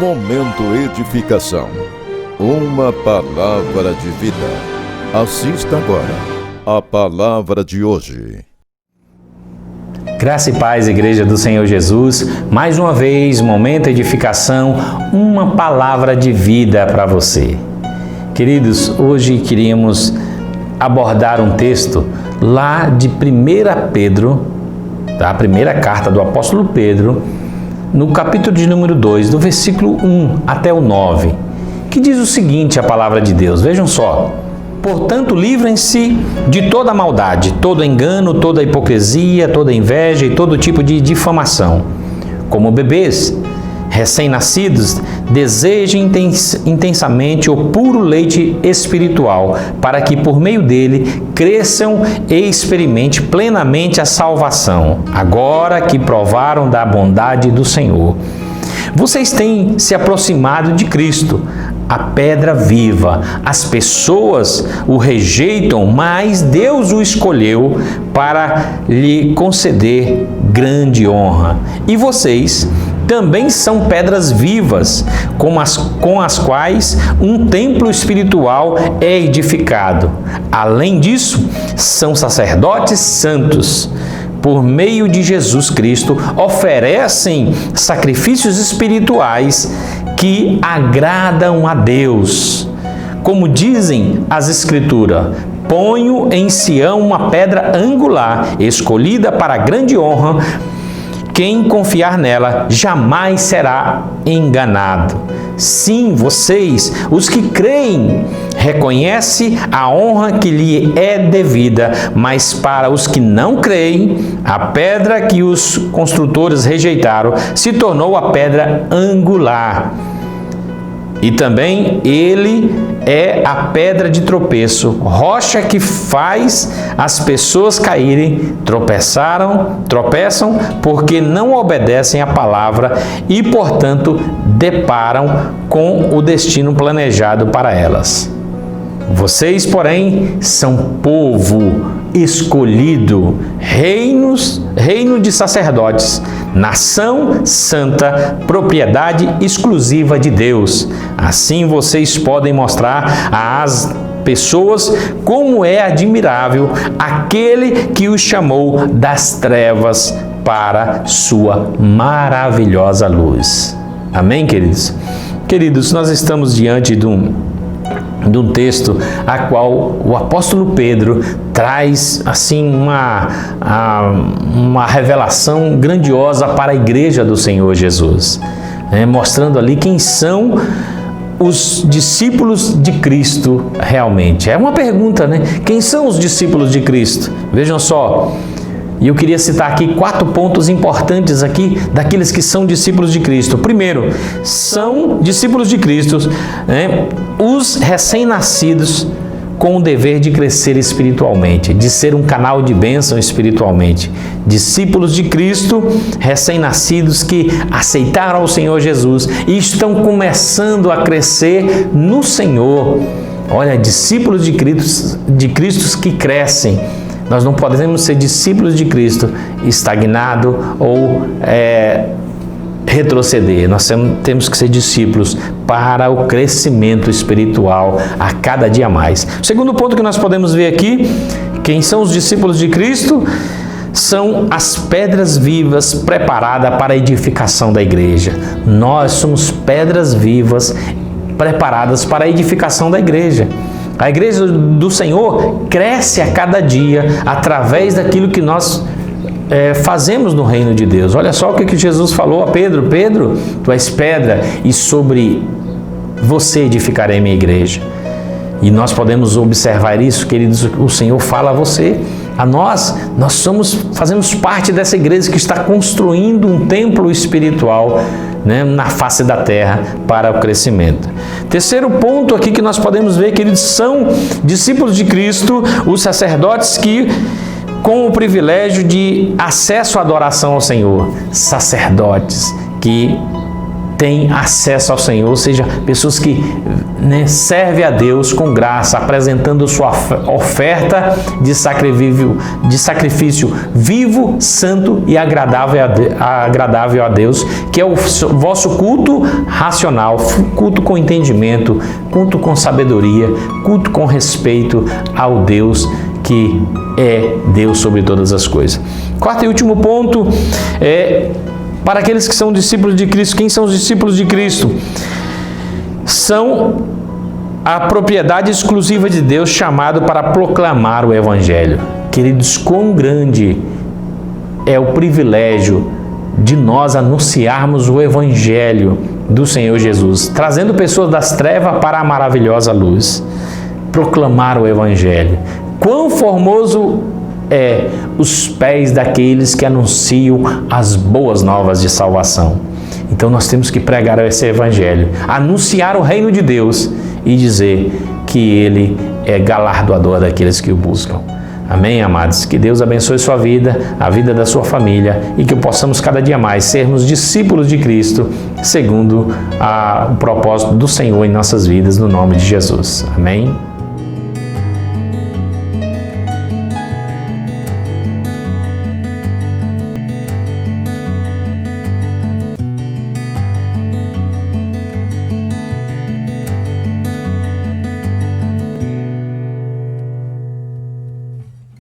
Momento Edificação. Uma palavra de vida. Assista agora a palavra de hoje. Graça e paz, Igreja do Senhor Jesus. Mais uma vez, Momento Edificação, uma palavra de vida para você. Queridos, hoje queríamos abordar um texto lá de 1 Pedro, a primeira carta do apóstolo Pedro, no capítulo de número 2, do versículo 1 até o 9, que diz o seguinte, a palavra de Deus, vejam só: portanto, livrem-se de toda maldade, todo engano, toda hipocrisia, toda inveja e todo tipo de difamação. Como bebês recém-nascidos, desejem intensamente o puro leite espiritual, para que por meio dele cresçam e experimentem plenamente a salvação, agora que provaram da bondade do Senhor. Vocês têm se aproximado de Cristo, a pedra viva. As pessoas o rejeitam, mas Deus o escolheu para lhe conceder grande honra. E vocês também são pedras vivas, com as quais um templo espiritual é edificado. Além disso, são sacerdotes santos. Por meio de Jesus Cristo, oferecem sacrifícios espirituais que agradam a Deus. Como dizem as Escrituras, ponho em Sião uma pedra angular, escolhida para grande honra. Quem confiar nela jamais será enganado. Sim, vocês, os que creem, reconhecem a honra que lhe é devida, mas para os que não creem, a pedra que os construtores rejeitaram se tornou a pedra angular. E também ele é a pedra de tropeço, rocha que faz as pessoas caírem, tropeçam porque não obedecem à palavra e, portanto, deparam com o destino planejado para elas. Vocês, porém, são povo escolhido, reino de sacerdotes, nação santa, propriedade exclusiva de Deus. Assim vocês podem mostrar às pessoas como é admirável aquele que os chamou das trevas para sua maravilhosa luz. Amém, queridos? Queridos, nós estamos diante de um texto a qual o apóstolo Pedro traz assim uma revelação grandiosa para a igreja do Senhor Jesus, mostrando ali quem são os discípulos de Cristo realmente. É uma pergunta, né? Quem são os discípulos de Cristo? Vejam só. E eu queria citar aqui 4 pontos importantes aqui daqueles que são discípulos de Cristo. Primeiro, são discípulos de Cristo, os recém-nascidos com o dever de crescer espiritualmente, de ser um canal de bênção espiritualmente. Discípulos de Cristo, recém-nascidos que aceitaram o Senhor Jesus e estão começando a crescer no Senhor. Olha, discípulos de Cristo que crescem. Nós não podemos ser discípulos de Cristo estagnado ou retroceder. Nós temos que ser discípulos para o crescimento espiritual a cada dia mais. O segundo ponto que nós podemos ver aqui, quem são os discípulos de Cristo? São as pedras vivas preparadas para a edificação da igreja. Nós somos pedras vivas preparadas para a edificação da igreja. A igreja do Senhor cresce a cada dia através daquilo que nós fazemos no reino de Deus. Olha só o que Jesus falou a Pedro: Pedro, tu és pedra e sobre você edificarei minha igreja. E nós podemos observar isso, queridos, o Senhor fala a você, a nós fazemos parte dessa igreja que está construindo um templo espiritual, na face da terra para o crescimento. Terceiro ponto aqui que nós podemos ver, queridos, são discípulos de Cristo, os sacerdotes que com o privilégio de acesso à adoração ao Senhor. Sacerdotes que têm acesso ao Senhor, ou seja, pessoas que servem a Deus com graça, apresentando sua oferta de sacrifício vivo, santo e agradável a Deus, que é o vosso culto racional, culto com entendimento, culto com sabedoria, culto com respeito ao Deus que é Deus sobre todas as coisas. Quarto e último ponto é para aqueles que são discípulos de Cristo. Quem são os discípulos de Cristo? São a propriedade exclusiva de Deus, chamado para proclamar o Evangelho. Queridos, quão grande é o privilégio de nós anunciarmos o Evangelho do Senhor Jesus, trazendo pessoas das trevas para a maravilhosa luz. Proclamar o Evangelho. Quão formoso é os pés daqueles que anunciam as boas novas de salvação. Então nós temos que pregar esse Evangelho, anunciar o reino de Deus e dizer que Ele é galardoador daqueles que o buscam. Amém, amados? Que Deus abençoe sua vida, a vida da sua família e que possamos cada dia mais sermos discípulos de Cristo, segundo o propósito do Senhor em nossas vidas, no nome de Jesus. Amém?